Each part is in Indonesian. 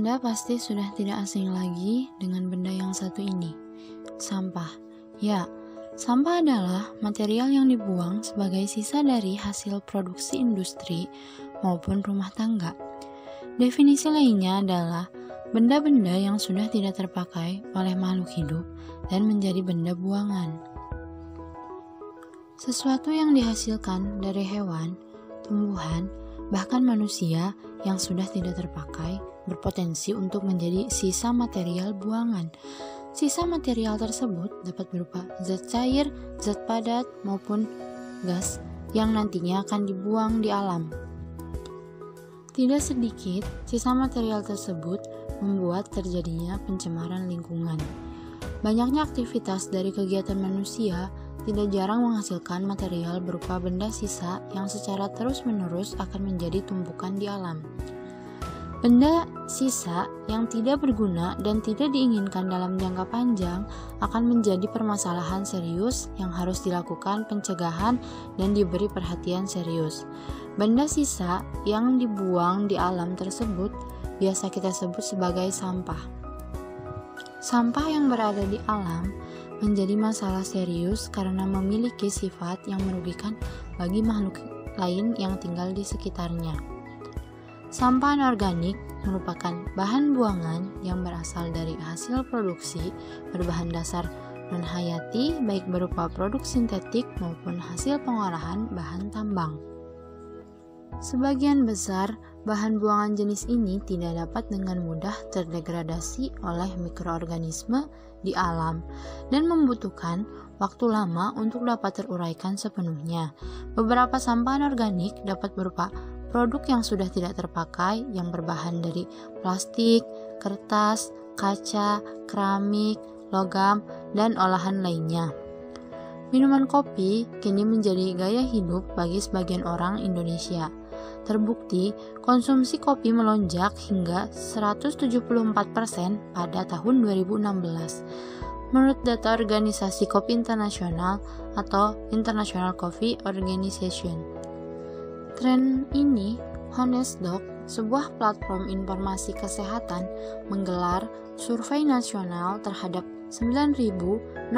Anda pasti sudah tidak asing lagi dengan benda yang satu ini, sampah. Ya, sampah adalah material yang dibuang sebagai sisa dari hasil produksi industri maupun rumah tangga. Definisi lainnya adalah benda-benda yang sudah tidak terpakai oleh makhluk hidup dan menjadi benda buangan. Sesuatu yang dihasilkan dari hewan, tumbuhan, bahkan manusia yang sudah tidak terpakai berpotensi untuk menjadi sisa material buangan. Sisa material tersebut dapat berupa zat cair, zat padat, maupun gas yang nantinya akan dibuang di alam. Tidak sedikit sisa material tersebut membuat terjadinya pencemaran lingkungan. Banyaknya aktivitas dari kegiatan manusia tidak jarang menghasilkan material berupa benda sisa yang secara terus-menerus akan menjadi tumpukan di alam. Benda sisa yang tidak berguna dan tidak diinginkan dalam jangka panjang akan menjadi permasalahan serius yang harus dilakukan pencegahan dan diberi perhatian serius. Benda sisa yang dibuang di alam tersebut biasa kita sebut sebagai sampah. Sampah yang berada di alam menjadi masalah serius karena memiliki sifat yang merugikan bagi makhluk lain yang tinggal di sekitarnya. Sampah anorganik merupakan bahan buangan yang berasal dari hasil produksi berbahan dasar non-hayati baik berupa produk sintetik maupun hasil pengolahan bahan tambang. Sebagian besar bahan buangan jenis ini tidak dapat dengan mudah terdegradasi oleh mikroorganisme di alam dan membutuhkan waktu lama untuk dapat teruraikan sepenuhnya. Beberapa sampah anorganik dapat berupa produk yang sudah tidak terpakai yang berbahan dari plastik, kertas, kaca, keramik, logam, dan olahan lainnya. Minuman kopi kini menjadi gaya hidup bagi sebagian orang Indonesia. Terbukti, konsumsi kopi melonjak hingga 174% pada tahun 2016. Menurut data organisasi kopi internasional atau International Coffee Organization. Tren ini, Honestdoc, sebuah platform informasi kesehatan, menggelar survei nasional terhadap 9.684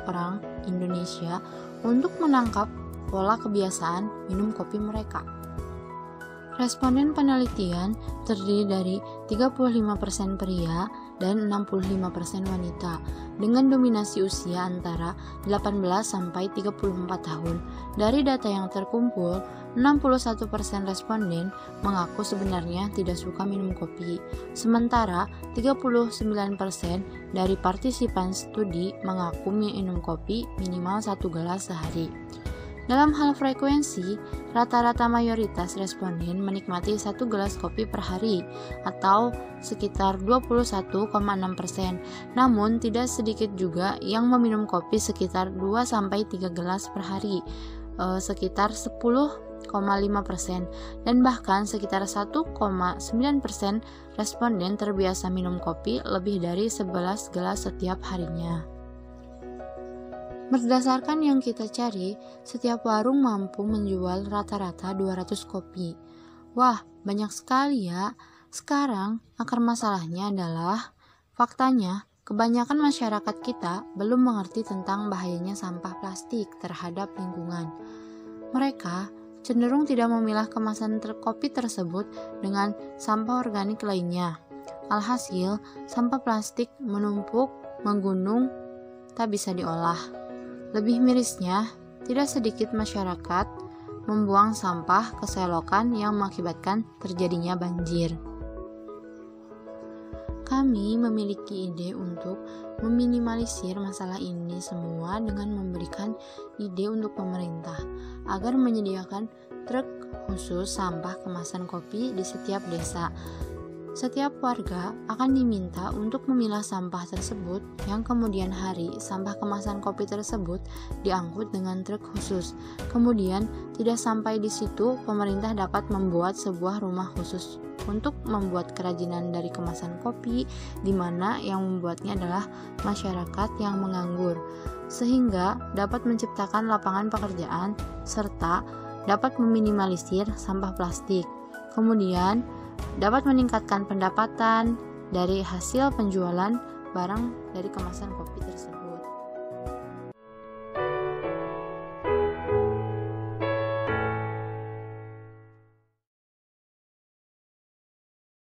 orang Indonesia untuk menangkap pola kebiasaan minum kopi mereka. Responden penelitian terdiri dari 35% pria dan 65% wanita dengan dominasi usia antara 18 sampai 34 tahun. Dari data yang terkumpul, 61% responden mengaku sebenarnya tidak suka minum kopi, sementara 39% dari partisipan studi mengaku minum kopi minimal 1 gelas sehari. Dalam hal frekuensi, rata-rata mayoritas responden menikmati 1 gelas kopi per hari atau sekitar 21,6%. Namun, tidak sedikit juga yang meminum kopi sekitar 2-3 gelas per hari, sekitar 10,5%, dan bahkan sekitar 1,9% responden terbiasa minum kopi lebih dari 11 gelas setiap harinya. Berdasarkan yang kita cari, setiap warung mampu menjual rata-rata 200 kopi. Wah, banyak sekali ya. Sekarang, akar masalahnya adalah, faktanya, kebanyakan masyarakat kita belum mengerti tentang bahayanya sampah plastik terhadap lingkungan. Mereka cenderung tidak memilah kemasan kopi tersebut dengan sampah organik lainnya. Alhasil, sampah plastik menumpuk, menggunung, tak bisa diolah. Lebih mirisnya, tidak sedikit masyarakat membuang sampah ke selokan yang mengakibatkan terjadinya banjir. Kami memiliki ide untuk meminimalisir masalah ini semua dengan memberikan ide untuk pemerintah agar menyediakan truk khusus sampah kemasan kopi di setiap desa. Setiap warga akan diminta untuk memilah sampah tersebut yang kemudian hari sampah kemasan kopi tersebut diangkut dengan truk khusus. Kemudian tidak sampai di situ, pemerintah dapat membuat sebuah rumah khusus untuk membuat kerajinan dari kemasan kopi di mana yang membuatnya adalah masyarakat yang menganggur, sehingga dapat menciptakan lapangan pekerjaan serta dapat meminimalisir sampah plastik. Kemudian dapat meningkatkan pendapatan dari hasil penjualan barang dari kemasan kopi tersebut.